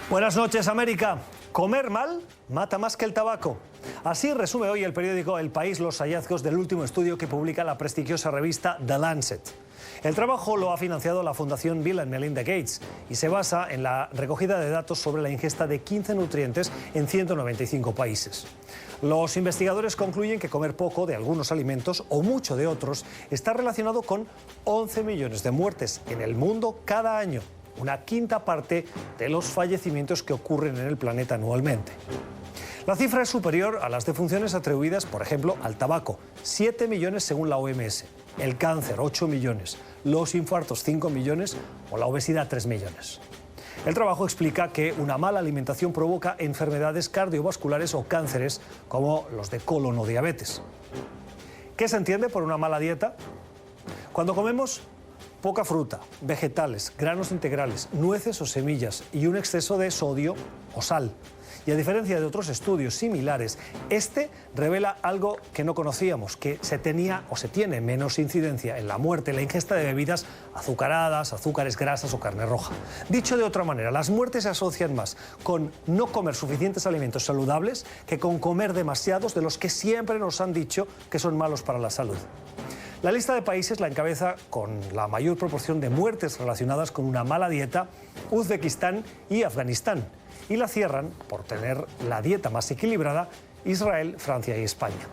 Buenas noches, América. Comer mal mata más que el tabaco. Así resume hoy el periódico El País los hallazgos del último estudio que publica la prestigiosa revista The Lancet. El trabajo lo ha financiado la Fundación Bill and Melinda Gates y se basa en la recogida de datos sobre la ingesta de 15 nutrientes en 195 países. Los investigadores concluyen que comer poco de algunos alimentos o mucho de otros está relacionado con 11 millones de muertes en el mundo cada año, una quinta parte de los fallecimientos que ocurren en el planeta anualmente. La cifra es superior a las defunciones atribuidas, por ejemplo, al tabaco, 7 millones según la OMS, el cáncer, 8 millones, los infartos, 5 millones o la obesidad, 3 millones. El trabajo explica que una mala alimentación provoca enfermedades cardiovasculares o cánceres como los de colon o diabetes. ¿Qué se entiende por una mala dieta? Cuando comemos poca fruta, vegetales, granos integrales, nueces o semillas y un exceso de sodio o sal. Y a diferencia de otros estudios similares, este revela algo que no conocíamos, que se tenía o se tiene menos incidencia en la muerte, en la ingesta de bebidas azucaradas, azúcares, grasas o carne roja. Dicho de otra manera, las muertes se asocian más con no comer suficientes alimentos saludables que con comer demasiados de los que siempre nos han dicho que son malos para la salud. La lista de países la encabeza con la mayor proporción de muertes relacionadas con una mala dieta Uzbekistán y Afganistán. Y la cierran, por tener la dieta más equilibrada, Israel, Francia y España.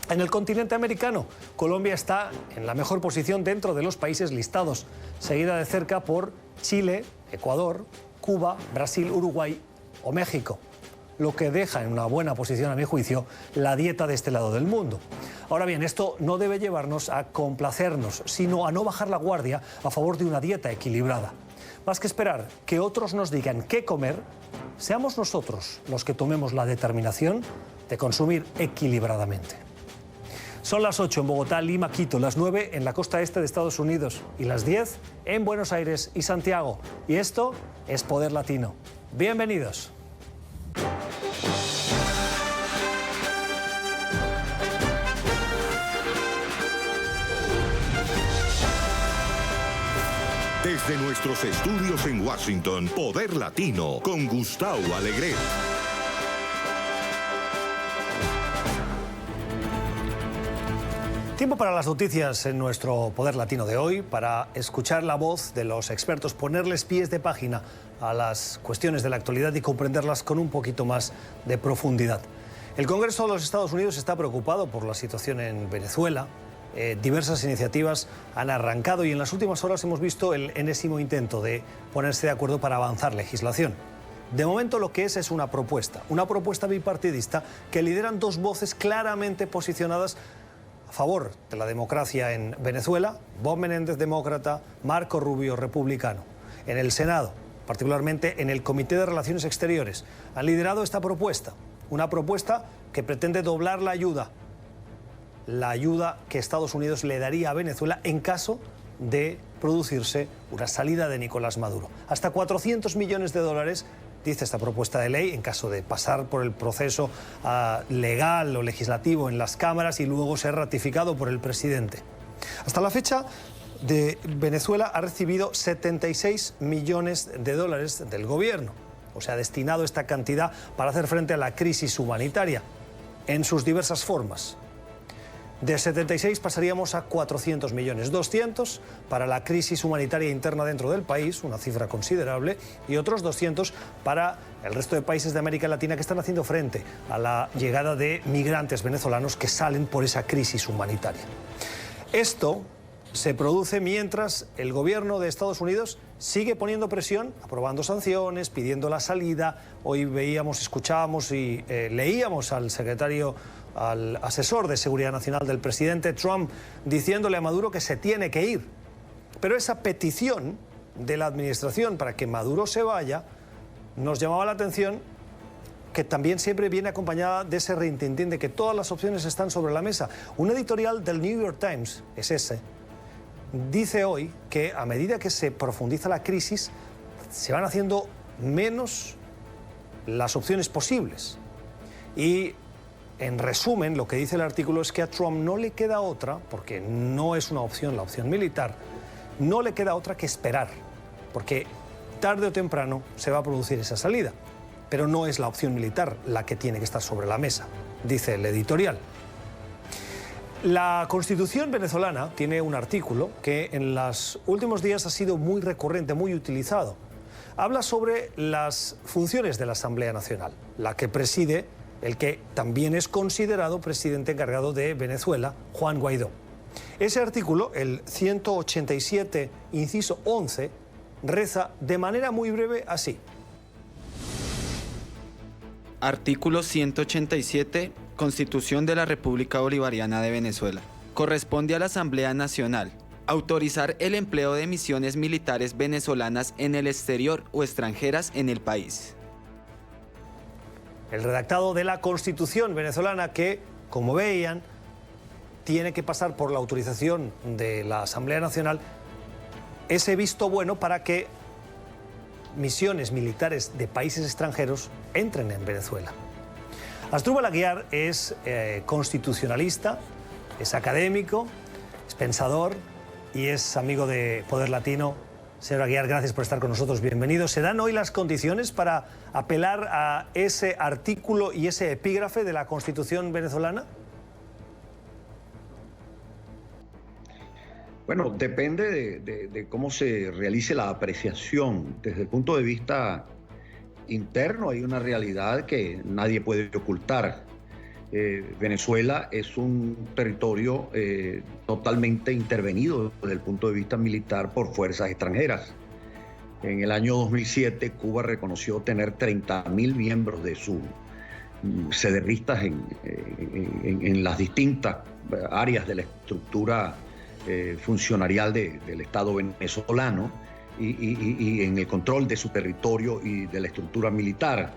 En el continente americano, Colombia está en la mejor posición dentro de los países listados, seguida de cerca por Chile, Ecuador, Cuba, Brasil, Uruguay o México, lo que deja en una buena posición, a mi juicio, la dieta de este lado del mundo. Ahora bien, esto no debe llevarnos a complacernos, sino a no bajar la guardia a favor de una dieta equilibrada. Más que esperar que otros nos digan qué comer, seamos nosotros los que tomemos la determinación de consumir equilibradamente. Son las 8 en Bogotá, Lima, Quito, las 9 en la costa este de Estados Unidos y las 10 en Buenos Aires y Santiago. Y esto es Poder Latino. Bienvenidos. Desde nuestros estudios en Washington, Poder Latino, con Gustavo Alegret. Tiempo para las noticias en nuestro Poder Latino de hoy, para escuchar la voz de los expertos, ponerles pies de página a las cuestiones de la actualidad y comprenderlas con un poquito más de profundidad. El Congreso de los Estados Unidos está preocupado por la situación en Venezuela. Diversas iniciativas han arrancado y en las últimas horas hemos visto el enésimo intento de ponerse de acuerdo para avanzar legislación. De momento lo que es una propuesta bipartidista que lideran dos voces claramente posicionadas a favor de la democracia en Venezuela: Bob Menéndez, demócrata; Marco Rubio, republicano. En el Senado, particularmente en el Comité de Relaciones Exteriores, han liderado esta propuesta, una propuesta que pretende doblar la ayuda que Estados Unidos le daría a Venezuela en caso de producirse una salida de Nicolás Maduro. Hasta 400 millones de dólares, dice esta propuesta de ley, en caso de pasar por el proceso legal o legislativo en las cámaras y luego ser ratificado por el presidente. Hasta la fecha, Venezuela ha recibido 76 millones de dólares del gobierno, o sea, ha destinado esta cantidad para hacer frente a la crisis humanitaria en sus diversas formas. De 76 pasaríamos a 400 millones, 200 para la crisis humanitaria interna dentro del país, una cifra considerable, y otros 200 para el resto de países de América Latina que están haciendo frente a la llegada de migrantes venezolanos que salen por esa crisis humanitaria. Esto se produce mientras el gobierno de Estados Unidos sigue poniendo presión, aprobando sanciones, pidiendo la salida. Hoy veíamos, escuchábamos y leíamos al asesor de seguridad nacional del presidente Trump diciéndole a Maduro que se tiene que ir. Pero esa petición de la administración para que Maduro se vaya nos llamaba la atención, que también siempre viene acompañada de ese rintintín de que todas las opciones están sobre la mesa. Un editorial del New York Times, es ese, dice hoy que a medida que se profundiza la crisis se van haciendo menos las opciones posibles. Y en resumen, lo que dice el artículo es que a Trump no le queda otra, porque no es una opción la opción militar, no le queda otra que esperar, porque tarde o temprano se va a producir esa salida. Pero no es la opción militar la que tiene que estar sobre la mesa, dice el editorial. La Constitución venezolana tiene un artículo que en los últimos días ha sido muy recurrente, muy utilizado. Habla sobre las funciones de la Asamblea Nacional, la que preside el que también es considerado presidente encargado de Venezuela, Juan Guaidó. Ese artículo, el 187, inciso 11, reza de manera muy breve así. Artículo 187, Constitución de la República Bolivariana de Venezuela. Corresponde a la Asamblea Nacional autorizar el empleo de misiones militares venezolanas en el exterior o extranjeras en el país. El redactado de la Constitución venezolana que, como veían, tiene que pasar por la autorización de la Asamblea Nacional, ese visto bueno para que misiones militares de países extranjeros entren en Venezuela. Asdrúbal Aguiar es constitucionalista, es académico, es pensador y es amigo de Poder Latino. Señor Aguiar, gracias por estar con nosotros, bienvenido. ¿Se dan hoy las condiciones para apelar a ese artículo y ese epígrafe de la Constitución venezolana? Bueno, depende de cómo se realice la apreciación. Desde el punto de vista interno hay una realidad que nadie puede ocultar. Venezuela es un territorio totalmente intervenido desde el punto de vista militar por fuerzas extranjeras. En el año 2007 Cuba reconoció tener 30.000 miembros de sus sederistas en las distintas áreas de la estructura funcionarial del Estado venezolano y en el control de su territorio y de la estructura militar.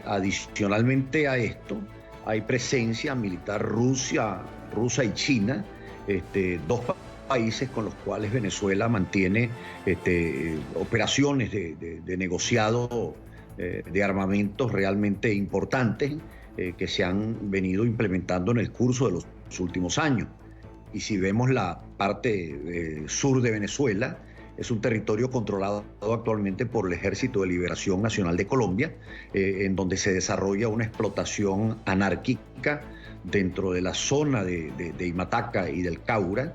Adicionalmente a esto, hay presencia militar rusa y china, dos países con los cuales Venezuela mantiene operaciones de negociado de armamentos realmente importantes que se han venido implementando en el curso de los últimos años. Y si vemos la parte sur de Venezuela, es un territorio controlado actualmente por el Ejército de Liberación Nacional de Colombia, en donde se desarrolla una explotación anárquica dentro de la zona de Imataca y del Caura,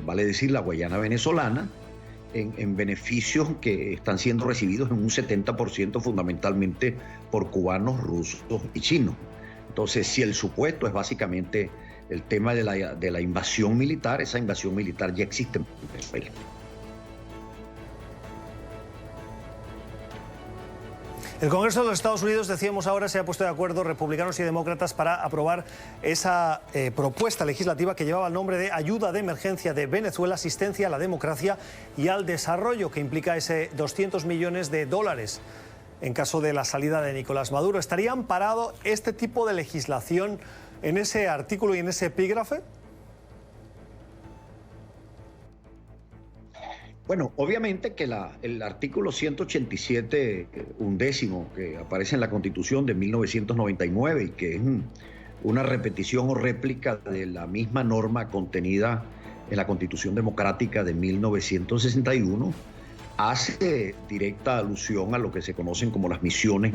vale decir la Guayana venezolana, en beneficios que están siendo recibidos en un 70% fundamentalmente por cubanos, rusos y chinos. Entonces, si el supuesto es básicamente el tema de la invasión militar, esa invasión militar ya existe en Venezuela. El Congreso de los Estados Unidos, decíamos ahora, se ha puesto de acuerdo, republicanos y demócratas, para aprobar esa propuesta legislativa que llevaba el nombre de Ayuda de Emergencia de Venezuela, Asistencia a la Democracia y al Desarrollo, que implica ese 200 millones de dólares en caso de la salida de Nicolás Maduro. ¿Estaría amparado este tipo de legislación en ese artículo y en ese epígrafe? Bueno, obviamente que el artículo 187 undécimo que aparece en la Constitución de 1999 y que es una repetición o réplica de la misma norma contenida en la Constitución Democrática de 1961, hace directa alusión a lo que se conocen como las misiones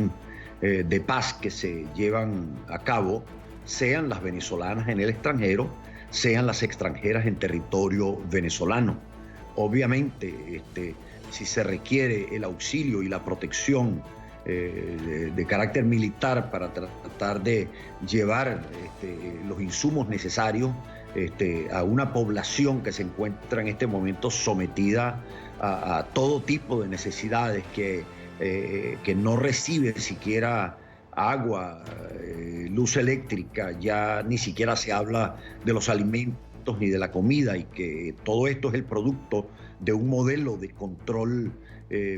de paz que se llevan a cabo, sean las venezolanas en el extranjero, sean las extranjeras en territorio venezolano. Obviamente, si se requiere el auxilio y la protección de carácter militar para tratar de llevar los insumos necesarios a una población que se encuentra en este momento sometida a todo tipo de necesidades, que no recibe siquiera agua, luz eléctrica, ya ni siquiera se habla de los alimentos ni de la comida, y que todo esto es el producto de un modelo de control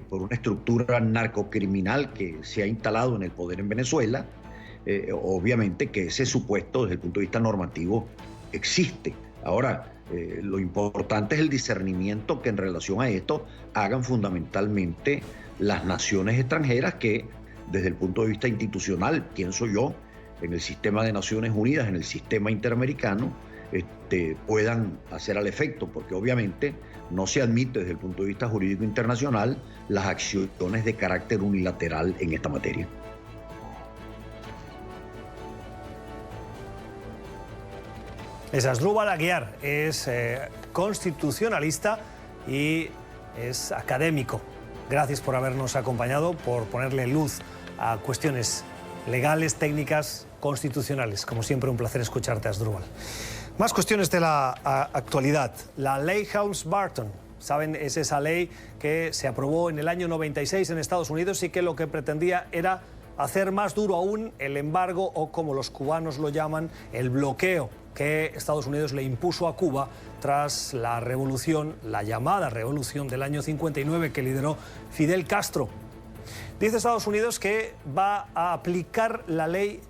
por una estructura narcocriminal que se ha instalado en el poder en Venezuela. Obviamente que ese supuesto desde el punto de vista normativo existe. Ahora, lo importante es el discernimiento que en relación a esto hagan fundamentalmente las naciones extranjeras que desde el punto de vista institucional, pienso yo, en el sistema de Naciones Unidas, en el sistema interamericano, puedan hacer al efecto, porque obviamente no se admite desde el punto de vista jurídico internacional las acciones de carácter unilateral en esta materia. Es Asdrúbal Aguiar, es constitucionalista y es académico. Gracias por habernos acompañado, por ponerle luz a cuestiones legales, técnicas, constitucionales. Como siempre, un placer escucharte, Asdrúbal. Más cuestiones de la actualidad. La ley Helms-Burton, saben, es esa ley que se aprobó en el año 96 en Estados Unidos y que lo que pretendía era hacer más duro aún el embargo, o como los cubanos lo llaman, el bloqueo que Estados Unidos le impuso a Cuba tras la revolución, la llamada revolución del año 59 que lideró Fidel Castro. Dice Estados Unidos que va a aplicar la ley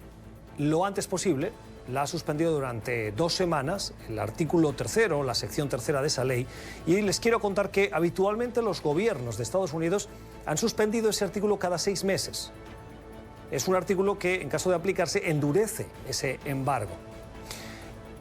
lo antes posible. La ha suspendido durante 2 semanas, el artículo 3º, la sección 3ª de esa ley, y les quiero contar que habitualmente los gobiernos de Estados Unidos han suspendido ese artículo cada 6 meses. Es un artículo que, en caso de aplicarse, endurece ese embargo.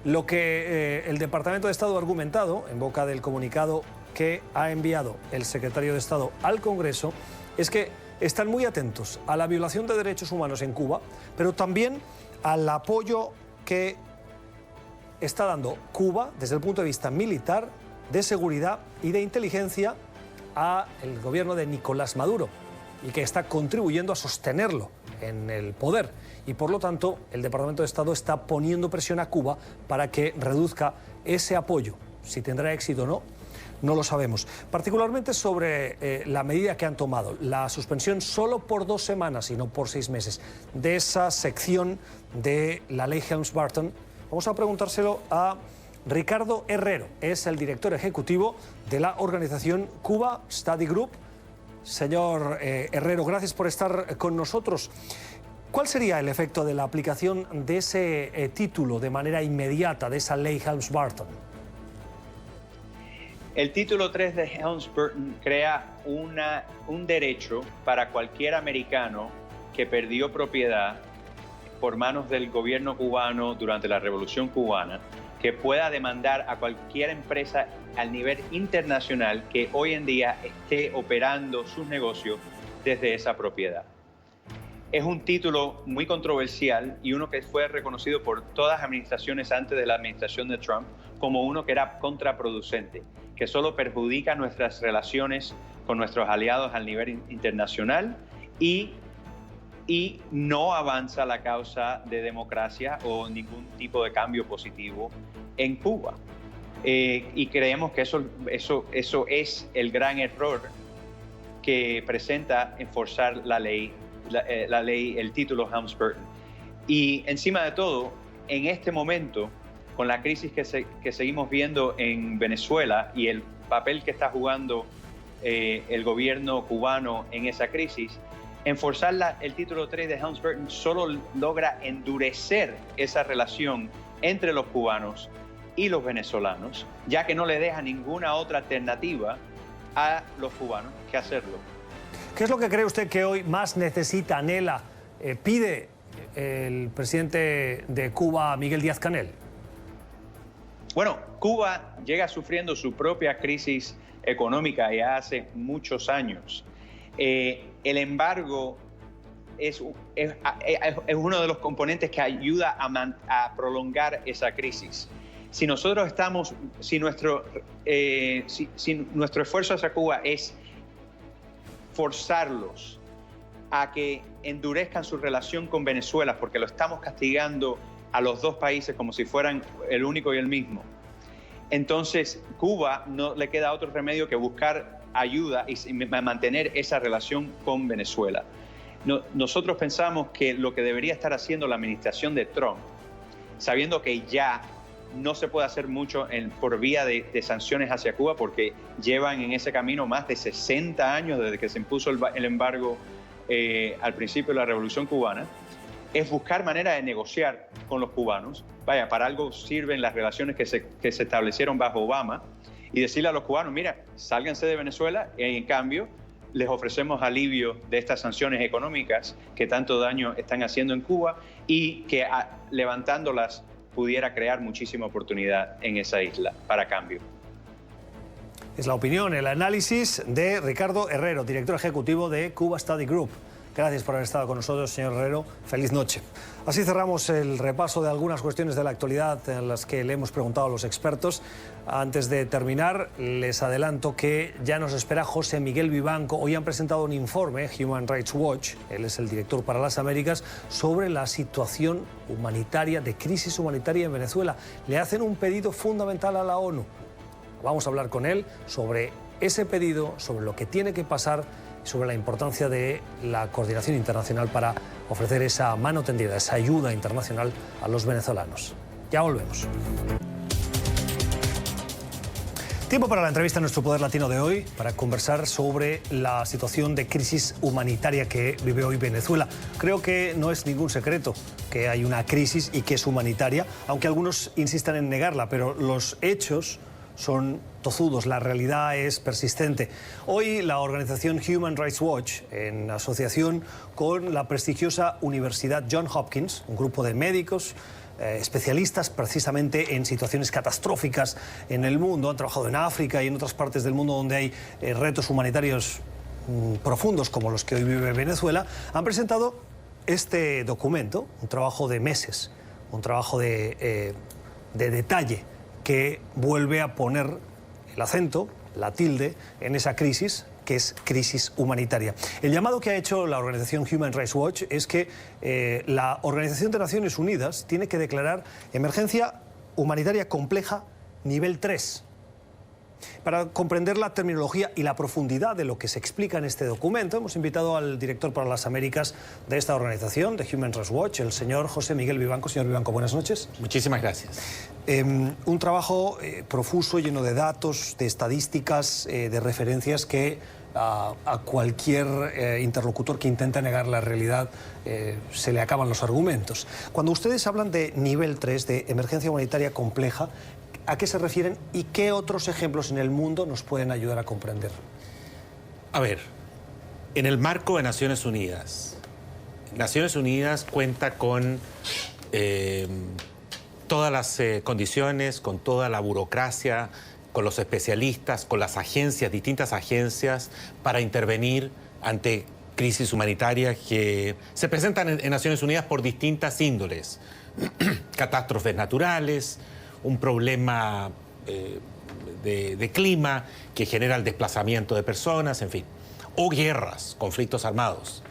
Lo que el Departamento de Estado ha argumentado, en boca del comunicado que ha enviado el secretario de Estado al Congreso, es que están muy atentos a la violación de derechos humanos en Cuba, pero también al apoyo que está dando Cuba desde el punto de vista militar, de seguridad y de inteligencia al gobierno de Nicolás Maduro, y que está contribuyendo a sostenerlo en el poder. Y por lo tanto, el Departamento de Estado está poniendo presión a Cuba para que reduzca ese apoyo. Si tendrá éxito o no, no lo sabemos. Particularmente sobre la medida que han tomado, la suspensión solo por 2 semanas y no por 6 meses de esa sección de la ley Helms-Burton. Vamos a preguntárselo a Ricardo Herrero, es el director ejecutivo de la organización Cuba Study Group. Señor Herrero, gracias por estar con nosotros. ¿Cuál sería el efecto de la aplicación de ese título de manera inmediata, de esa ley Helms-Burton? El título 3 de Helms-Burton crea un derecho para cualquier americano que perdió propiedad por manos del gobierno cubano durante la Revolución Cubana, que pueda demandar a cualquier empresa al nivel internacional que hoy en día esté operando sus negocios desde esa propiedad. Es un título muy controversial y uno que fue reconocido por todas las administraciones antes de la administración de Trump como uno que era contraproducente, que solo perjudica nuestras relaciones con nuestros aliados al nivel internacional y no avanza la causa de democracia o ningún tipo de cambio positivo en Cuba. Y creemos que eso es el gran error que presenta enforzar la ley, el título Helms-Burton. Y encima de todo, en este momento, con la crisis que seguimos viendo en Venezuela y el papel que está jugando el gobierno cubano en esa crisis, enforzar el título 3 de Helms-Burton solo logra endurecer esa relación entre los cubanos y los venezolanos, ya que no le deja ninguna otra alternativa a los cubanos que hacerlo. ¿Qué es lo que cree usted que hoy más necesita, anhela, pide el presidente de Cuba, Miguel Díaz-Canel? Bueno, Cuba llega sufriendo su propia crisis económica ya hace muchos años. El embargo es uno de los componentes que ayuda a prolongar esa crisis. Si nosotros si nuestro esfuerzo hacia Cuba es forzarlos a que endurezcan su relación con Venezuela, porque lo estamos castigando a los dos países como si fueran el único y el mismo, entonces Cuba no le queda otro remedio que buscar ayuda y mantener esa relación con Venezuela. Nosotros pensamos que lo que debería estar haciendo la administración de Trump, sabiendo que ya no se puede hacer mucho por vía de sanciones hacia Cuba, porque llevan en ese camino más de 60 años desde que se impuso el embargo al principio de la Revolución Cubana, es buscar manera de negociar con los cubanos. Vaya, para algo sirven las relaciones que se establecieron bajo Obama, y decirle a los cubanos, mira, sálganse de Venezuela y en cambio les ofrecemos alivio de estas sanciones económicas que tanto daño están haciendo en Cuba y que levantándolas pudiera crear muchísima oportunidad en esa isla para cambio. Es la opinión, el análisis de Ricardo Herrero, director ejecutivo de Cuba Study Group. Gracias por haber estado con nosotros, señor Herrero. Feliz noche. Así cerramos el repaso de algunas cuestiones de la actualidad en las que le hemos preguntado a los expertos. Antes de terminar, les adelanto que ya nos espera José Miguel Vivanco. Hoy han presentado un informe, Human Rights Watch, él es el director para las Américas, sobre la situación humanitaria, de crisis humanitaria en Venezuela. Le hacen un pedido fundamental a la ONU. Vamos a hablar con él sobre ese pedido, sobre lo que tiene que pasar, sobre la importancia de la coordinación internacional para ofrecer esa mano tendida, esa ayuda internacional a los venezolanos. Ya volvemos. Tiempo para la entrevista en nuestro Poder Latino de hoy, para conversar sobre la situación de crisis humanitaria que vive hoy Venezuela. Creo que no es ningún secreto que hay una crisis y que es humanitaria, aunque algunos insistan en negarla, pero los hechos son tozudos, la realidad es persistente. Hoy la organización Human Rights Watch, en asociación con la prestigiosa Universidad Johns Hopkins, un grupo de médicos, especialistas precisamente en situaciones catastróficas en el mundo, han trabajado en África y en otras partes del mundo donde hay retos humanitarios profundos como los que hoy vive Venezuela, han presentado este documento, un trabajo de meses, un trabajo de detalle, que vuelve a poner el acento, la tilde, en esa crisis, que es crisis humanitaria. El llamado que ha hecho la organización Human Rights Watch es que la Organización de Naciones Unidas tiene que declarar emergencia humanitaria compleja nivel 3. Para comprender la terminología y la profundidad de lo que se explica en este documento, hemos invitado al director para las Américas de esta organización, de Human Rights Watch, el señor José Miguel Vivanco. Señor Vivanco, buenas noches. Muchísimas gracias. Un trabajo profuso, lleno de datos, de estadísticas, de referencias que a cualquier interlocutor que intenta negar la realidad se le acaban los argumentos. Cuando ustedes hablan de nivel 3, de emergencia humanitaria compleja, ¿a qué se refieren y qué otros ejemplos en el mundo nos pueden ayudar a comprender? A ver, en el marco de Naciones Unidas cuenta con todas las condiciones, con toda la burocracia, con los especialistas, con las agencias, distintas agencias, para intervenir ante crisis humanitarias que se presentan en Naciones Unidas por distintas índoles. Catástrofes naturales, un problema de clima que genera el desplazamiento de personas, en fin, o guerras, conflictos armados.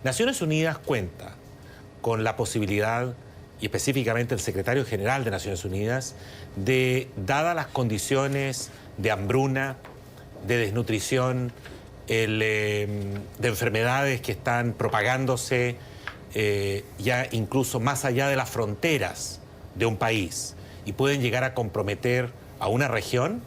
Naciones Unidas cuenta con la posibilidad, y específicamente el secretario general de Naciones Unidas, de, dadas las condiciones de hambruna, de desnutrición, de enfermedades que están propagándose ya incluso más allá de las fronteras de un país y pueden llegar a comprometer a una región,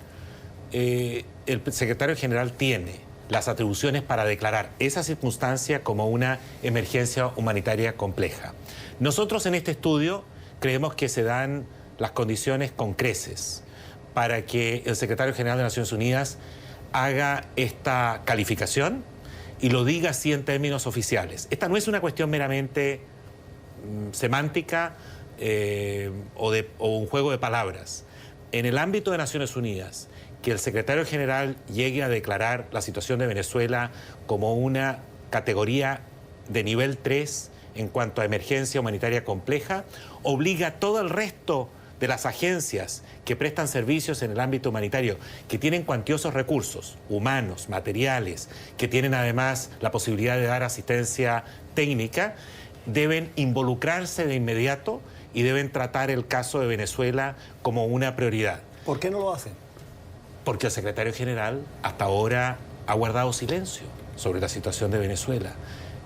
el secretario general tiene las atribuciones para declarar esa circunstancia como una emergencia humanitaria compleja. Nosotros en este estudio creemos que se dan las condiciones con creces para que el secretario general de Naciones Unidas haga esta calificación y lo diga así en términos oficiales. Esta no es una cuestión meramente semántica o un juego de palabras. En el ámbito de Naciones Unidas, que el secretario general llegue a declarar la situación de Venezuela como una categoría de nivel 3 en cuanto a emergencia humanitaria compleja, obliga a todo el resto de las agencias que prestan servicios en el ámbito humanitario, que tienen cuantiosos recursos humanos, materiales, que tienen además la posibilidad de dar asistencia técnica, deben involucrarse de inmediato y deben tratar el caso de Venezuela como una prioridad. ¿Por qué no lo hacen? Porque el secretario general hasta ahora ha guardado silencio sobre la situación de Venezuela.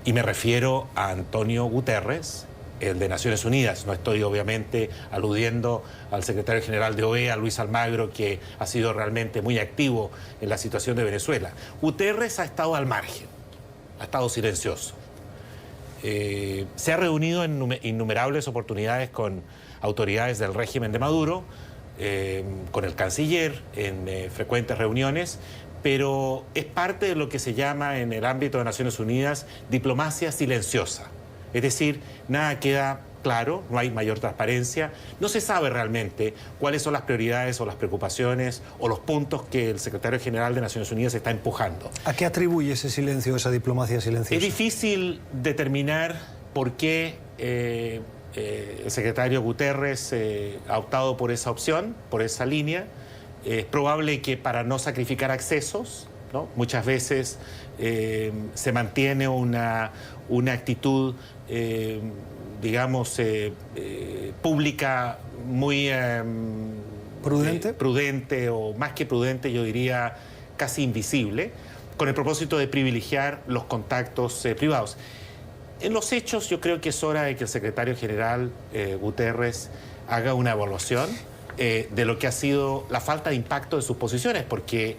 Y me refiero a Antonio Guterres, el de Naciones Unidas. No estoy obviamente aludiendo al secretario general de OEA, Luis Almagro, que ha sido realmente muy activo en la situación de Venezuela. Guterres ha estado al margen, ha estado silencioso. Se ha reunido en innumerables oportunidades con autoridades del régimen de Maduro, con el canciller en frecuentes reuniones, pero es parte de lo que se llama en el ámbito de Naciones Unidas diplomacia silenciosa. Es decir, nada queda claro, no hay mayor transparencia, no se sabe realmente cuáles son las prioridades o las preocupaciones o los puntos que el secretario general de Naciones Unidas está empujando. ¿A qué atribuye ese silencio, esa diplomacia silenciosa? Es difícil determinar por qué el secretario Guterres ha optado por esa opción, por esa línea. Es probable que para no sacrificar accesos, ¿no? Muchas veces se mantiene una actitud, digamos, pública muy prudente, o más que prudente, yo diría casi invisible, con el propósito de privilegiar los contactos privados. En los hechos, yo creo que es hora de que el secretario general Guterres haga una evaluación de lo que ha sido la falta de impacto de sus posiciones, porque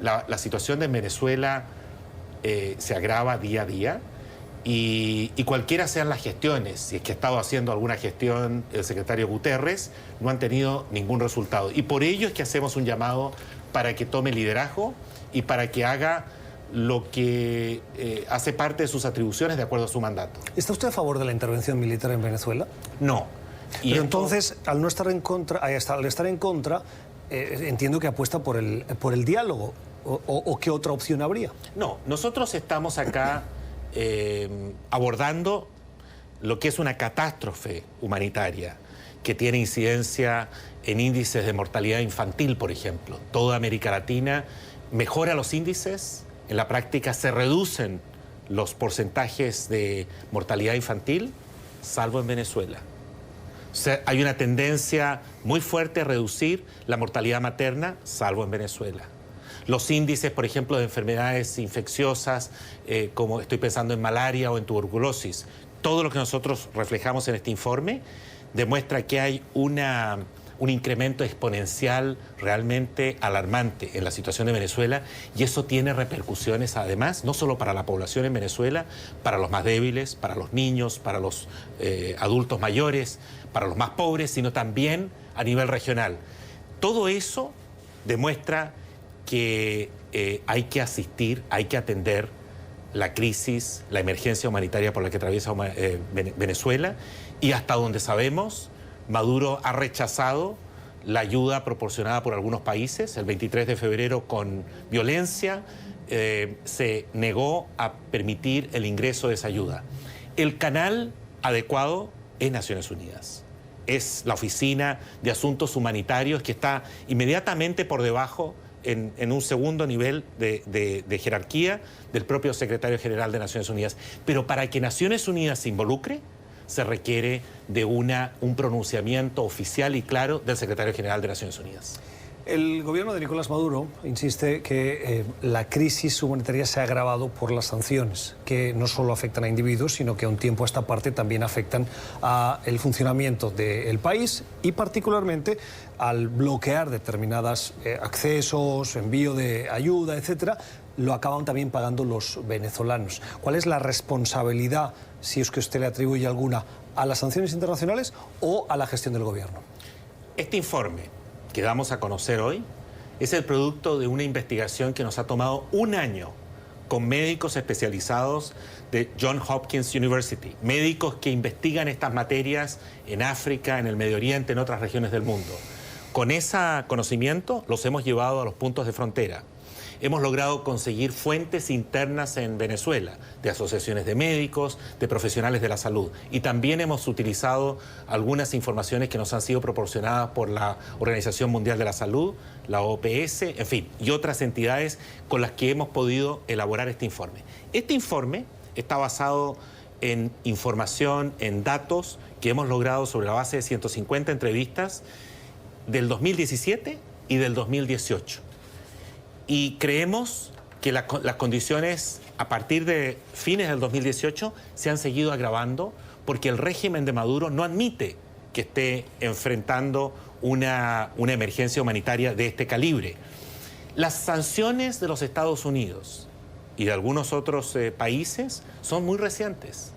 la situación de Venezuela se agrava día a día y cualquiera sean las gestiones, si es que ha estado haciendo alguna gestión el secretario Guterres, no han tenido ningún resultado. Y por ello es que hacemos un llamado para que tome liderazgo y para que haga lo que hace parte de sus atribuciones de acuerdo a su mandato. ¿Está usted a favor de la intervención militar en Venezuela? No. Pero entonces, al no estar en contra, al estar en contra, entiendo que apuesta por el diálogo. ¿O qué otra opción habría? No, nosotros estamos acá abordando lo que es una catástrofe humanitaria que tiene incidencia en índices de mortalidad infantil, por ejemplo. Toda América Latina mejora los índices, en la práctica se reducen los porcentajes de mortalidad infantil, salvo en Venezuela. O sea, hay una tendencia muy fuerte a reducir la mortalidad materna, salvo en Venezuela. Los índices, por ejemplo, de enfermedades infecciosas, como estoy pensando en malaria o en tuberculosis, todo lo que nosotros reflejamos en este informe demuestra que hay un incremento exponencial realmente alarmante en la situación de Venezuela, y eso tiene repercusiones además, no solo para la población en Venezuela, para los más débiles, para los niños, para los adultos mayores, para los más pobres, sino también a nivel regional. Todo eso demuestra que hay que asistir, hay que atender la crisis, la emergencia humanitaria por la que atraviesa Venezuela, y hasta donde sabemos, Maduro ha rechazado la ayuda proporcionada por algunos países. El 23 de febrero, con violencia, se negó a permitir el ingreso de esa ayuda. El canal adecuado es Naciones Unidas. Es la Oficina de Asuntos Humanitarios, que está inmediatamente por debajo, en un segundo nivel de jerarquía del propio secretario general de Naciones Unidas. Pero para que Naciones Unidas se involucre, se requiere de un pronunciamiento oficial y claro del secretario general de Naciones Unidas. El gobierno de Nicolás Maduro insiste que la crisis humanitaria se ha agravado por las sanciones, que no solo afectan a individuos, sino que a un tiempo a esta parte también afectan al funcionamiento del país y particularmente al bloquear determinados accesos, envío de ayuda, etcétera, lo acaban también pagando los venezolanos. ¿Cuál es la responsabilidad, si es que usted le atribuye alguna, a las sanciones internacionales o a la gestión del gobierno? Este informe que damos a conocer hoy es el producto de una investigación que nos ha tomado un año con médicos especializados de Johns Hopkins University, médicos que investigan estas materias en África, en el Medio Oriente, en otras regiones del mundo. Con ese conocimiento los hemos llevado a los puntos de frontera. Hemos logrado conseguir fuentes internas en Venezuela, de asociaciones de médicos, de profesionales de la salud. Y también hemos utilizado algunas informaciones que nos han sido proporcionadas por la Organización Mundial de la Salud, la OPS, en fin, y otras entidades con las que hemos podido elaborar este informe. Este informe está basado en información, en datos que hemos logrado sobre la base de 150 entrevistas del 2017 y del 2018. Y creemos que las condiciones a partir de fines del 2018 se han seguido agravando porque el régimen de Maduro no admite que esté enfrentando una emergencia humanitaria de este calibre. Las sanciones de los Estados Unidos y de algunos otros países son muy recientes.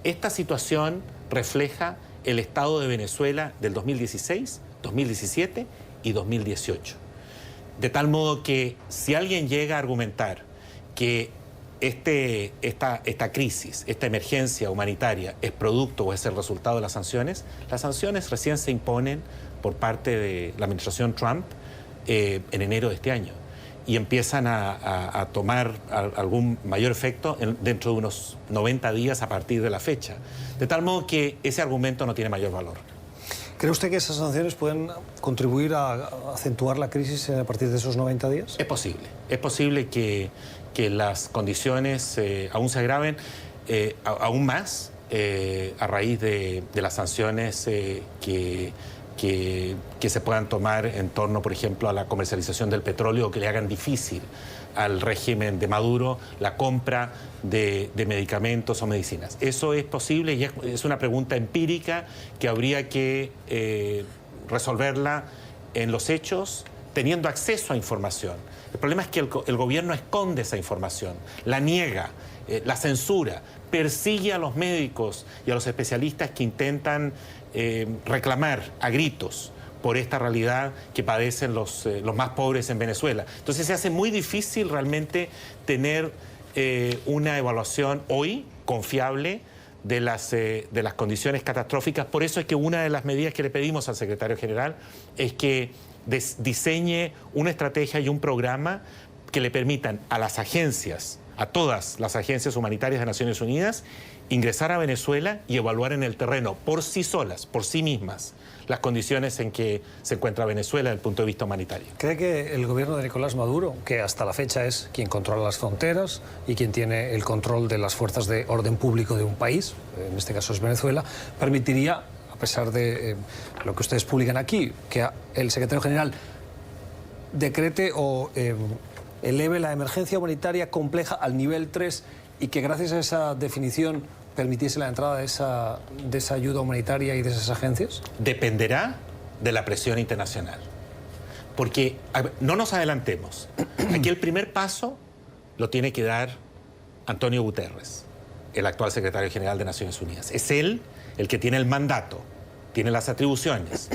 Esta situación refleja el estado de Venezuela del 2016, 2017 y 2018. De tal modo que si alguien llega a argumentar que esta crisis, esta emergencia humanitaria es producto o es el resultado de las sanciones recién se imponen por parte de la administración Trump en enero de este año y empiezan a tomar algún mayor efecto dentro de unos 90 días a partir de la fecha. De tal modo que ese argumento no tiene mayor valor. ¿Cree usted que esas sanciones pueden contribuir a acentuar la crisis a partir de esos 90 días? Es posible. Es posible que las condiciones aún se agraven aún más a raíz de las sanciones que se puedan tomar en torno, por ejemplo, a la comercialización del petróleo, que le hagan difícil al régimen de Maduro la compra de medicamentos o medicinas. Eso es posible y es una pregunta empírica que habría que resolverla en los hechos, teniendo acceso a información. El problema es que el gobierno esconde esa información, la niega, la censura, persigue a los médicos y a los especialistas que intentan reclamar a gritos por esta realidad que padecen los más pobres en Venezuela. Entonces se hace muy difícil realmente tener una evaluación hoy confiable de las condiciones catastróficas. Por eso es que una de las medidas que le pedimos al secretario general es que diseñe una estrategia y un programa que le permitan a las agencias, a todas las agencias humanitarias de Naciones Unidas, ingresar a Venezuela y evaluar en el terreno por sí solas, por sí mismas, las condiciones en que se encuentra Venezuela desde el punto de vista humanitario. ¿Cree que el gobierno de Nicolás Maduro, que hasta la fecha es quien controla las fronteras y quien tiene el control de las fuerzas de orden público de un país, en este caso es Venezuela, permitiría, a pesar de lo que ustedes publican aquí, que el secretario general decrete o eleve la emergencia humanitaria compleja al nivel 3 y que gracias a esa definición permitiese la entrada de esa ayuda humanitaria y de esas agencias? Dependerá de la presión internacional. Porque, no nos adelantemos, aquí el primer paso lo tiene que dar Antonio Guterres, el actual secretario general de Naciones Unidas. Es él el que tiene el mandato, tiene las atribuciones,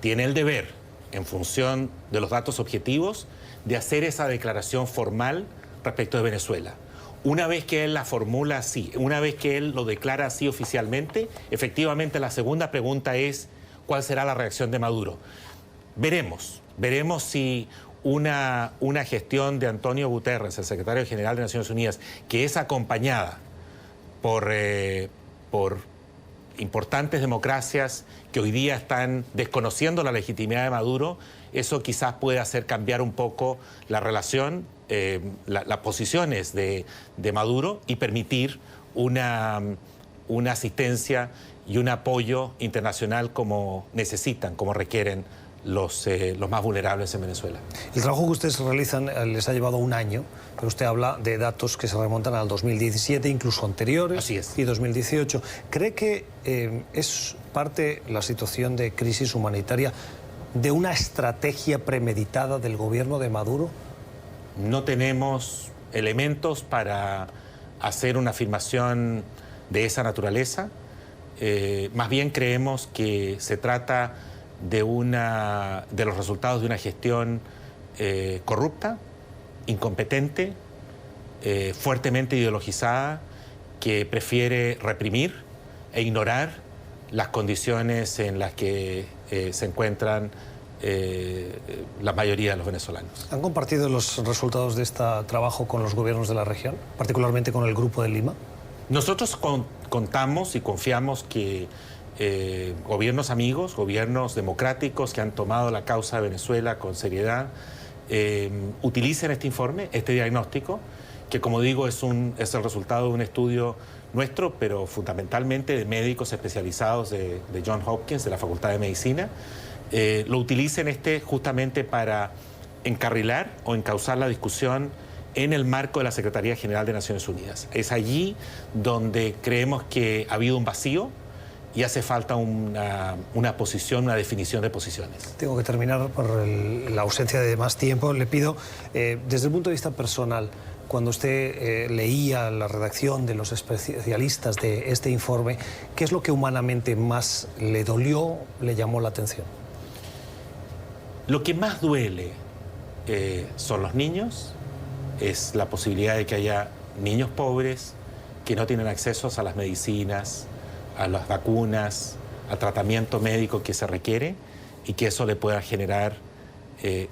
tiene el deber, en función de los datos objetivos, de hacer esa declaración formal respecto de Venezuela. Una vez que él la formula así, una vez que él lo declara así oficialmente, efectivamente la segunda pregunta es ¿cuál será la reacción de Maduro? Veremos si una gestión de Antonio Guterres, el secretario general de Naciones Unidas, que es acompañada por importantes democracias que hoy día están desconociendo la legitimidad de Maduro, eso quizás puede hacer cambiar un poco la relación, las posiciones de Maduro y permitir una asistencia y un apoyo internacional como necesitan, como requieren los más vulnerables en Venezuela. El trabajo que ustedes realizan les ha llevado un año, pero usted habla de datos que se remontan al 2017, incluso anteriores. Así es. Y 2018. ¿Cree que es parte la situación de crisis humanitaria de una estrategia premeditada del gobierno de Maduro? No tenemos elementos para hacer una afirmación de esa naturaleza. Más bien creemos que se trata de los resultados de una gestión corrupta, incompetente, fuertemente ideologizada, que prefiere reprimir e ignorar las condiciones en las que se encuentran la mayoría de los venezolanos. ¿Han compartido los resultados de este trabajo con los gobiernos de la región, particularmente con el Grupo de Lima? Nosotros contamos y confiamos que gobiernos amigos, gobiernos democráticos que han tomado la causa de Venezuela con seriedad, utilicen este informe, este diagnóstico, que como digo es el resultado de un estudio nuestro, pero fundamentalmente de médicos especializados de Johns Hopkins, de la Facultad de Medicina. Lo utilicen justamente para encarrilar o encauzar la discusión en el marco de la Secretaría General de Naciones Unidas. Es allí donde creemos que ha habido un vacío y hace falta una posición, una definición de posiciones. Tengo que terminar por la ausencia de más tiempo. Le pido, desde el punto de vista personal, cuando usted leía la redacción de los especialistas de este informe, ¿qué es lo que humanamente más le dolió, le llamó la atención? Lo que más duele son los niños, es la posibilidad de que haya niños pobres que no tienen acceso a las medicinas, a las vacunas, al tratamiento médico que se requiere y que eso le pueda generar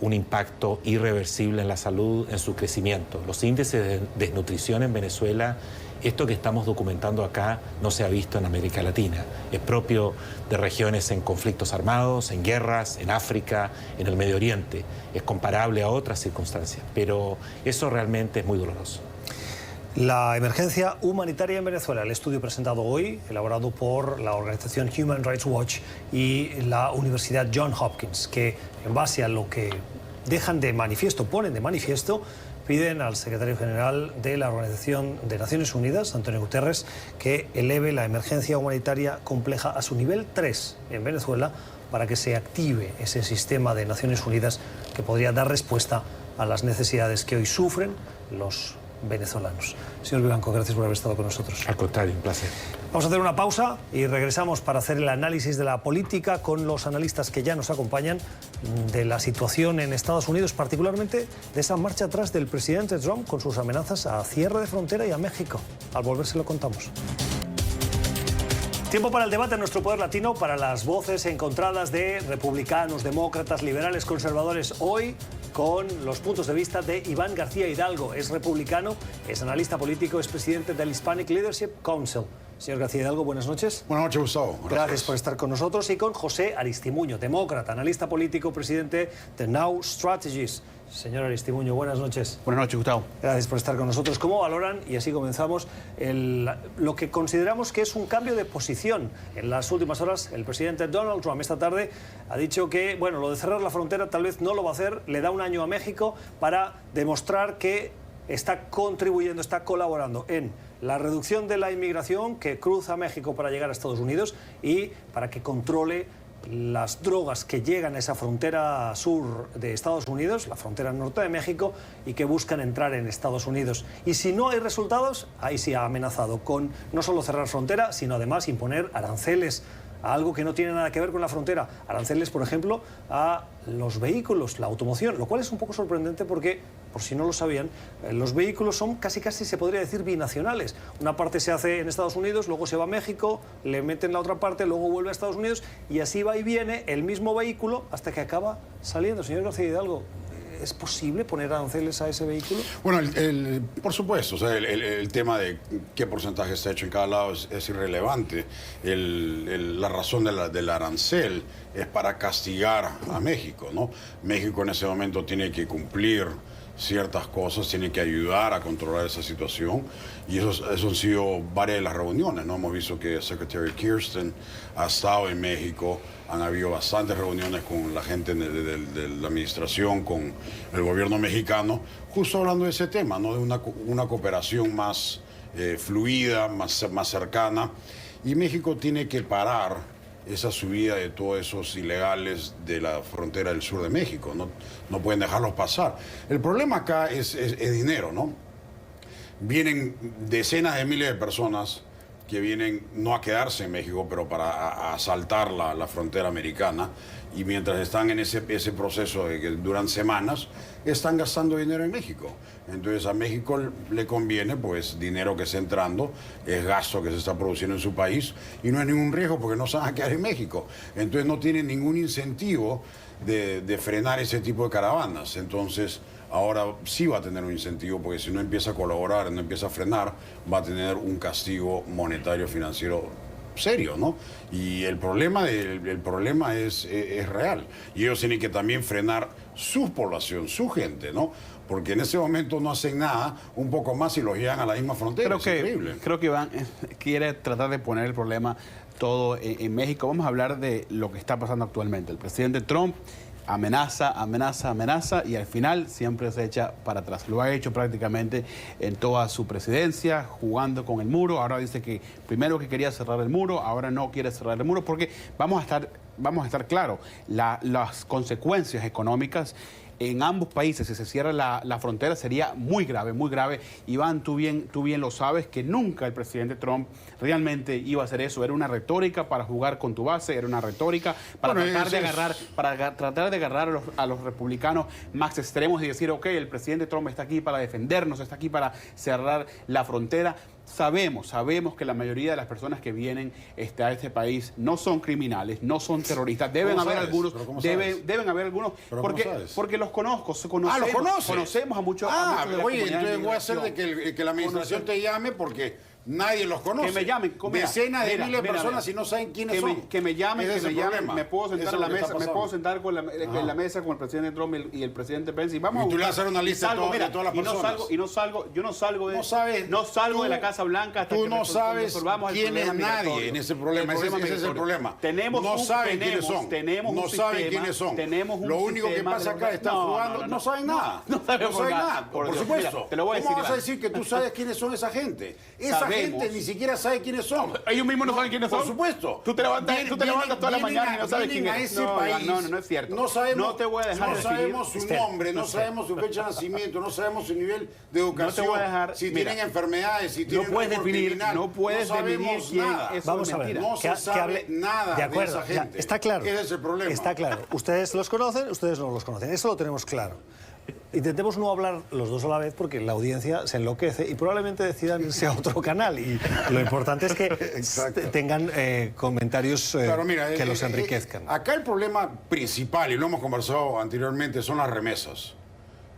un impacto irreversible en la salud, en su crecimiento. Los índices de desnutrición en Venezuela, esto que estamos documentando acá, no se ha visto en América Latina. Es propio de regiones en conflictos armados, en guerras, en África, en el Medio Oriente. Es comparable a otras circunstancias, pero eso realmente es muy doloroso. La emergencia humanitaria en Venezuela, el estudio presentado hoy, elaborado por la organización Human Rights Watch y la Universidad Johns Hopkins, que en base a lo que dejan de manifiesto, ponen de manifiesto, piden al secretario general de la Organización de Naciones Unidas, Antonio Guterres, que eleve la emergencia humanitaria compleja a su nivel 3 en Venezuela para que se active ese sistema de Naciones Unidas que podría dar respuesta a las necesidades que hoy sufren los venezolanos. Señor Vivanco, gracias por haber estado con nosotros. Al contrario, un placer. Vamos a hacer una pausa y regresamos para hacer el análisis de la política con los analistas que ya nos acompañan de la situación en Estados Unidos, particularmente de esa marcha atrás del presidente Trump con sus amenazas a cierre de frontera y a México. Al volver se lo contamos. Tiempo para el debate en nuestro Poder Latino, para las voces encontradas de republicanos, demócratas, liberales, conservadores. Hoy con los puntos de vista de Iván García Hidalgo. Es republicano, es analista político, es presidente del Hispanic Leadership Council. Señor García Hidalgo, buenas noches. Buenas noches, Gustavo. Gracias por estar con nosotros. Y con José Aristimuño, demócrata, analista político, presidente de Now Strategies. Señor Aristimuño, buenas noches. Buenas noches, Gustavo. Gracias por estar con nosotros. ¿Cómo valoran, y así comenzamos, lo que consideramos que es un cambio de posición? En las últimas horas, el presidente Donald Trump esta tarde ha dicho que, bueno, lo de cerrar la frontera tal vez no lo va a hacer, le da un año a México para demostrar que está contribuyendo, está colaborando en la reducción de la inmigración que cruza México para llegar a Estados Unidos y para que controle las drogas que llegan a esa frontera sur de Estados Unidos, la frontera norte de México, y que buscan entrar en Estados Unidos. Y si no hay resultados, ahí sí ha amenazado con no solo cerrar frontera, sino además imponer aranceles a algo que no tiene nada que ver con la frontera. Aranceles, por ejemplo, a los vehículos, la automoción, lo cual es un poco sorprendente porque, por si no lo sabían, los vehículos son casi se podría decir binacionales. Una parte se hace en Estados Unidos, luego se va a México, le meten la otra parte, luego vuelve a Estados Unidos y así va y viene el mismo vehículo hasta que acaba saliendo. Señor García Hidalgo, ¿es posible poner aranceles a ese vehículo? Bueno, por supuesto, o sea, el tema de qué porcentaje está hecho en cada lado es irrelevante. La razón del arancel es para castigar a México, ¿no? México en ese momento tiene que cumplir ciertas cosas, tiene que ayudar a controlar esa situación y eso han sido varias de las reuniones, ¿no? Hemos visto que Secretary Kirsten ha estado en México, han habido bastantes reuniones con la gente de la administración, con el gobierno mexicano, justo hablando de ese tema, ¿no? De una cooperación más fluida, más cercana, y México tiene que parar esa subida de todos esos ilegales de la frontera del sur de México. No pueden dejarlos pasar. El problema acá es dinero, ¿no? Vienen decenas de miles de personas que vienen no a quedarse en México, pero para asaltar la frontera americana, y mientras están en ese proceso de que duran semanas, están gastando dinero en México. Entonces a México le conviene, pues, dinero que está entrando, es gasto que se está produciendo en su país, y no hay ningún riesgo porque no se van a quedar en México. Entonces no tienen ningún incentivo de frenar ese tipo de caravanas. Entonces ahora sí va a tener un incentivo, porque si no empieza a colaborar, no empieza a frenar, va a tener un castigo monetario financiero serio, ¿no? Y el problema es real. Y ellos tienen que también frenar su población, su gente, ¿no? Porque en ese momento no hacen nada, un poco más y los llevan a la misma frontera. Creo que Iván quiere tratar de poner el problema todo en México. Vamos a hablar de lo que está pasando actualmente. El presidente Trump amenaza y al final siempre se echa para atrás. Lo ha hecho prácticamente en toda su presidencia, jugando con el muro. Ahora dice que primero que quería cerrar el muro, ahora no quiere cerrar el muro, porque vamos a estar claros, las consecuencias económicas en ambos países, si se cierra la frontera, sería muy grave, muy grave. Iván, tú bien lo sabes, que nunca el presidente Trump realmente iba a hacer eso. Era una retórica para jugar con tu base, era una retórica para tratar de agarrar a los republicanos más extremos y decir, ok, el presidente Trump está aquí para defendernos, está aquí para cerrar la frontera. Sabemos que la mayoría de las personas que vienen a este país no son criminales, no son terroristas. Deben haber algunos, porque los conozco, conocemos a muchos. Oye, entonces voy a hacer de que la administración te llame porque nadie los conoce. Que me llamen. Decenas de miles de personas y no saben quiénes son. Que me llamen. Me puedo sentar en la mesa, en la mesa con el presidente Trump y el presidente Pence. Y vamos tú le vas a hacer una lista de todas las personas. Yo no salgo de la Casa Blanca hasta tú no sabes quién es nadie en ese problema. Ese es el problema. No saben quiénes son. No saben quiénes son. Lo único que pasa acá, están jugando, no saben nada. No saben nada. Por supuesto. ¿Cómo vas a decir que tú sabes quiénes son esa gente? Esa gente ni siquiera sabe quiénes son. Ellos mismos no saben quiénes son. Por supuesto. Tú te levantas toda la mañana y no sabes quién es. No es cierto. No sabemos, no te voy a dejar no sabemos su nombre, no sabemos su fecha de nacimiento, no sabemos su nivel de educación, no te voy a dejar, si tienen enfermedades, si tienen no puedes definir quién es. Vamos a ver. No se sabe nada de acuerdo, de esa gente. Está claro. Ese es el problema. Está claro. Ustedes los conocen, ustedes no los conocen. Eso lo tenemos claro. Intentemos no hablar los dos a la vez porque la audiencia se enloquece y probablemente decidan irse a otro canal. Y lo importante es que tengan comentarios que los enriquezcan. Acá el problema principal, y lo hemos conversado anteriormente, son las remesas.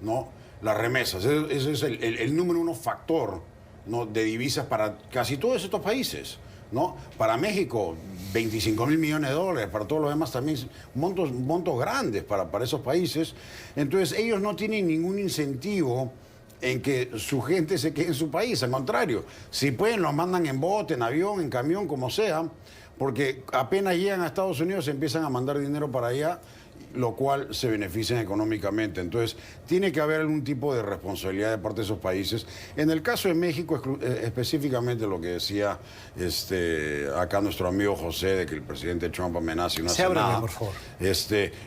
¿No? Las remesas. Ese es el número uno factor, ¿no?, de divisas para casi todos estos países. ¿No? Para México, 25.000 millones de dólares, para todos los demás también montos grandes para esos países. Entonces ellos no tienen ningún incentivo en que su gente se quede en su país, al contrario, si pueden los mandan en bote, en avión, en camión, como sea, porque apenas llegan a Estados Unidos empiezan a mandar dinero para allá, lo cual se benefician económicamente. Entonces, tiene que haber algún tipo de responsabilidad de parte de esos países. En el caso de México, específicamente lo que decía acá nuestro amigo José, de que el presidente Trump amenaza y no hace nada. Por favor.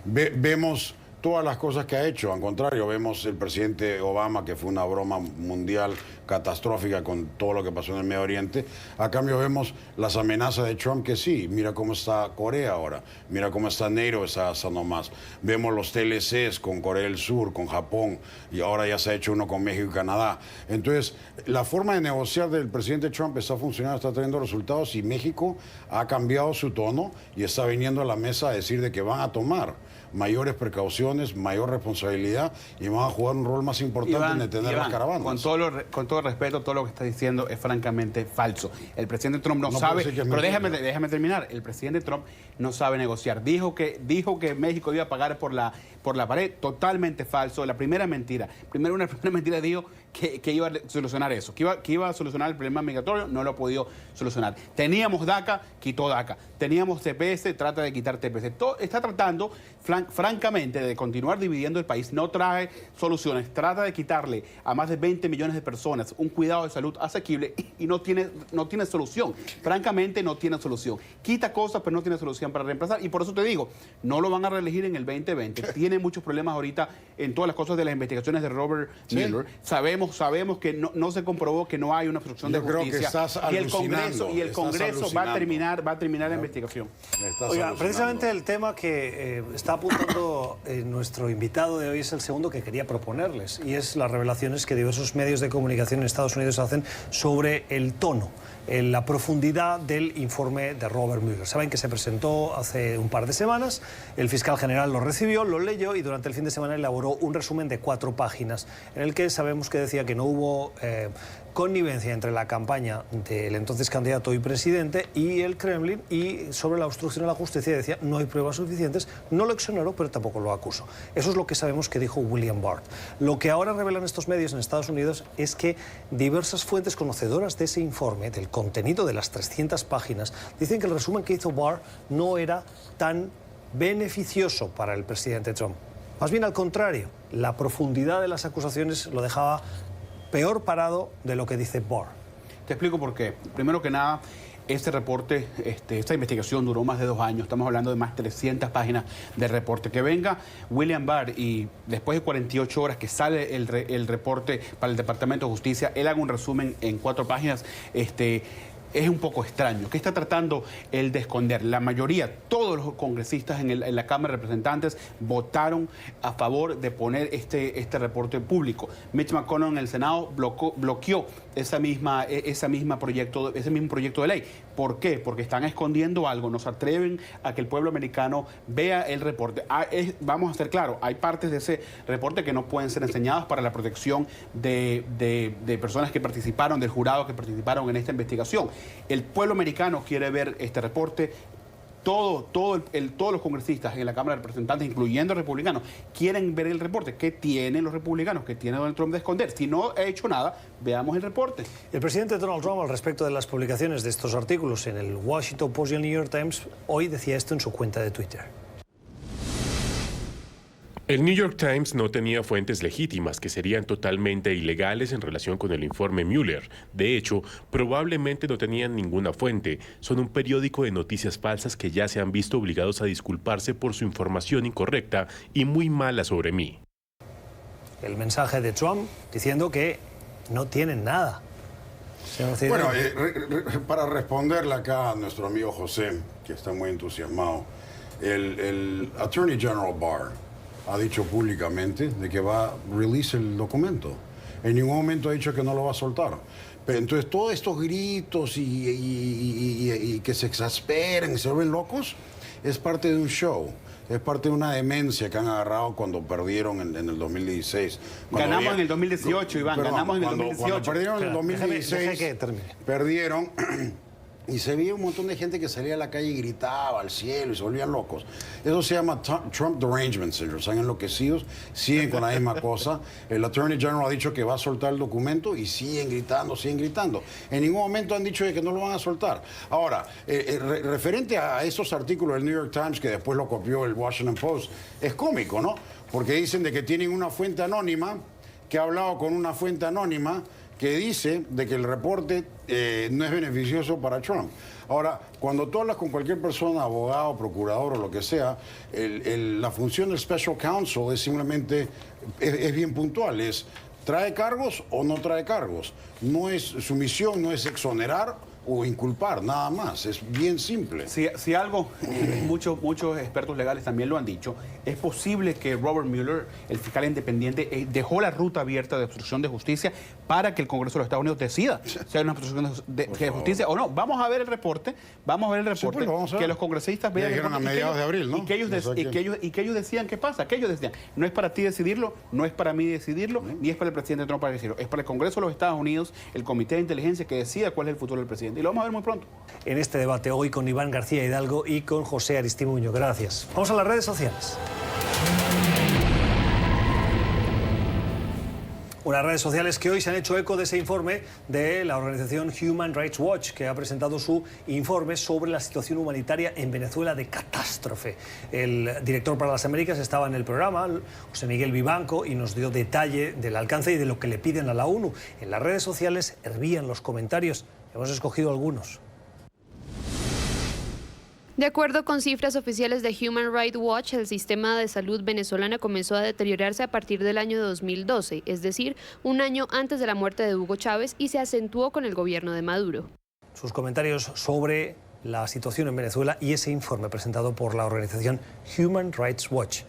Vemos todas las cosas que ha hecho. Al contrario, vemos el presidente Obama, que fue una broma mundial catastrófica con todo lo que pasó en el Medio Oriente. A cambio vemos las amenazas de Trump, que sí, mira cómo está Corea ahora, mira cómo está NATO, está nomás. Vemos los TLCs con Corea del Sur, con Japón, y ahora ya se ha hecho uno con México y Canadá. Entonces, la forma de negociar del presidente Trump está funcionando, está trayendo resultados, y México ha cambiado su tono y está viniendo a la mesa a decir de que van a tomar mayores precauciones, mayor responsabilidad y van a jugar un rol más importante en detener las caravanas. Con todo respeto, todo lo que está diciendo es francamente falso. El presidente Trump no sabe, pero déjame terminar. El presidente Trump no sabe negociar. Dijo que México iba a pagar por la pared, totalmente falso. La primera mentira. Una primera mentira dijo que iba a solucionar eso, que iba a solucionar el problema migratorio, no lo ha podido solucionar. Teníamos DACA, quitó DACA. Teníamos TPS, trata de quitar TPS. Está tratando, francamente, de continuar dividiendo el país. No trae soluciones. Trata de quitarle a más de 20 millones de personas un cuidado de salud asequible y no tiene solución. Francamente, no tiene solución. Quita cosas, pero no tiene solución para reemplazar. Y por eso te digo, no lo van a reelegir en el 2020. Tiene muchos problemas ahorita en todas las cosas de las investigaciones de Robert Mueller. Sabemos que no se comprobó que no hay una obstrucción de justicia. Y el Congreso va a terminar la investigación. Oiga, precisamente el tema que está apuntando nuestro invitado de hoy es el segundo que quería proponerles, y es las revelaciones que diversos medios de comunicación en Estados Unidos hacen sobre el tono, la profundidad del informe de Robert Mueller. Saben que se presentó hace un par de semanas, el fiscal general lo recibió, lo leyó y durante el fin de semana elaboró un resumen de 4 páginas en el que sabemos que decía que no hubo connivencia entre la campaña del entonces candidato y presidente y el Kremlin, y sobre la obstrucción a la justicia decía no hay pruebas suficientes, no lo exoneró pero tampoco lo acusó. Eso es lo que sabemos que dijo William Barr. Lo que ahora revelan estos medios en Estados Unidos es que diversas fuentes conocedoras de ese informe, del contenido de las 300 páginas, dicen que el resumen que hizo Barr no era tan beneficioso para el presidente Trump. Más bien al contrario, la profundidad de las acusaciones lo dejaba peor parado de lo que dice Barr. Te explico por qué. Primero que nada, Este reporte, esta investigación duró más de 2 años. Estamos hablando de más de 300 páginas de reporte. Que venga William Barr y después de 48 horas que sale el reporte para el Departamento de Justicia, él haga un resumen en 4 páginas, es un poco extraño. ¿Qué está tratando él de esconder? La mayoría, todos los congresistas en la Cámara de Representantes votaron a favor de poner este reporte público. Mitch McConnell en el Senado bloqueó ese mismo proyecto de ley. ¿Por qué? Porque están escondiendo algo, no se atreven a que el pueblo americano vea el reporte. Vamos a ser claros, hay partes de ese reporte que no pueden ser enseñadas para la protección de personas que participaron, del jurado que participaron en esta investigación. El pueblo americano quiere ver este reporte. Todos los congresistas en la Cámara de Representantes, incluyendo republicanos, quieren ver el reporte. ¿Qué tienen los republicanos? ¿Qué tiene Donald Trump de esconder? Si no ha hecho nada, veamos el reporte. El presidente Donald Trump, al respecto de las publicaciones de estos artículos en el Washington Post y el New York Times, hoy decía esto en su cuenta de Twitter. El New York Times no tenía fuentes legítimas que serían totalmente ilegales en relación con el informe Mueller. De hecho, probablemente no tenían ninguna fuente. Son un periódico de noticias falsas que ya se han visto obligados a disculparse por su información incorrecta y muy mala sobre mí. El mensaje de Trump diciendo que no tienen nada. Bueno, para responderle acá a nuestro amigo José, que está muy entusiasmado, el Attorney General Barr ha dicho públicamente de que va a release el documento. En ningún momento ha dicho que no lo va a soltar. Pero entonces todos estos gritos y que se exasperan y se vuelven locos es parte de un show. Es parte de una demencia que han agarrado cuando perdieron en el 2016. Ganamos en el 2018, Iván. Ganamos en el 2018. Cuando perdieron en el 2016, deje que termine. Perdieron. Y se veía un montón de gente que salía a la calle y gritaba al cielo y se volvían locos. Eso se llama Trump Derangement Syndrome. Están enloquecidos, siguen con la misma cosa. El Attorney General ha dicho que va a soltar el documento y siguen gritando, siguen gritando. En ningún momento han dicho de que no lo van a soltar. Ahora, referente a esos artículos del New York Times, que después lo copió el Washington Post, es cómico, ¿no? Porque dicen de que tienen una fuente anónima, que ha hablado con una fuente anónima, que dice de que el reporte no es beneficioso para Trump. Ahora, cuando tú hablas con cualquier persona, abogado, procurador o lo que sea, la función del Special Counsel es simplemente, es bien puntual, es ¿trae cargos o no trae cargos? No es, su misión no es exonerar o inculpar, nada más. Es bien simple. Si algo, muchos expertos legales también lo han dicho, es posible que Robert Mueller, el fiscal independiente, dejó la ruta abierta de obstrucción de justicia para que el Congreso de los Estados Unidos decida si hay una obstrucción de justicia o no. Vamos a ver el reporte, que los congresistas vean el reporte, a mediados de abril, ¿no? y que ellos decían qué pasa, que ellos decían, no es para ti decidirlo, no es para mí decidirlo, ni es para el presidente Trump para decidirlo, es para el Congreso de los Estados Unidos, el Comité de Inteligencia que decida cuál es el futuro del presidente. Y lo vamos a ver muy pronto. En este debate hoy con Iván García Hidalgo y con José Aristimuño. Gracias. Vamos a las redes sociales. Unas redes sociales que hoy se han hecho eco de ese informe de la organización Human Rights Watch, que ha presentado su informe sobre la situación humanitaria en Venezuela de catástrofe. El director para las Américas estaba en el programa, José Miguel Vivanco, y nos dio detalle del alcance y de lo que le piden a la ONU. En las redes sociales hervían los comentarios. Hemos escogido algunos. De acuerdo con cifras oficiales de Human Rights Watch, el sistema de salud venezolano comenzó a deteriorarse a partir del año 2012, es decir, un año antes de la muerte de Hugo Chávez, y se acentuó con el gobierno de Maduro. Sus comentarios sobre la situación en Venezuela y ese informe presentado por la organización Human Rights Watch.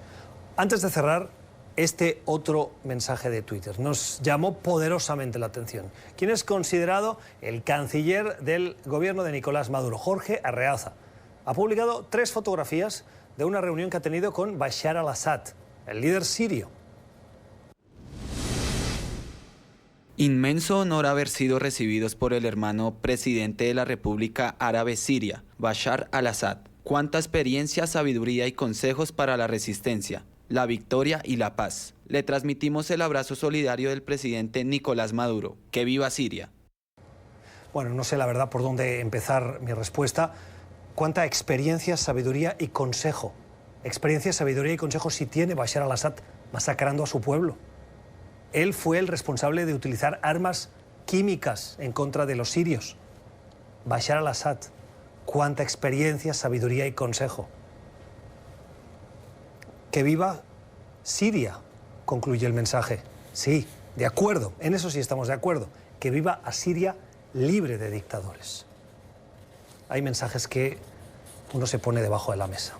Antes de cerrar, este otro mensaje de Twitter nos llamó poderosamente la atención. ¿Quién es considerado el canciller del gobierno de Nicolás Maduro? Jorge Arreaza. Ha publicado 3 fotografías de una reunión que ha tenido con Bashar al-Assad, el líder sirio. Inmenso honor haber sido recibidos por el hermano presidente de la República Árabe Siria, Bashar al-Assad. Cuánta experiencia, sabiduría y consejos para la resistencia, la victoria y la paz. Le transmitimos el abrazo solidario del presidente Nicolás Maduro. ¡Que viva Siria! Bueno, no sé la verdad por dónde empezar mi respuesta. Cuánta experiencia, sabiduría y consejo. Experiencia, sabiduría y consejo si tiene Bashar al-Assad masacrando a su pueblo. Él fue el responsable de utilizar armas químicas en contra de los sirios. Bashar al-Assad. Cuánta experiencia, sabiduría y consejo. Que viva Siria, concluye el mensaje. Sí, de acuerdo, en eso sí estamos de acuerdo. Que viva a Siria libre de dictadores. Hay mensajes que uno se pone debajo de la mesa.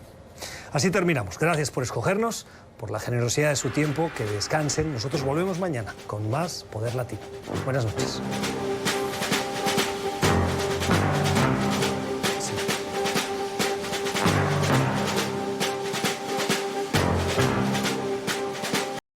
Así terminamos. Gracias por escogernos, por la generosidad de su tiempo. Que descansen. Nosotros volvemos mañana con más Poder Latino. Buenas noches.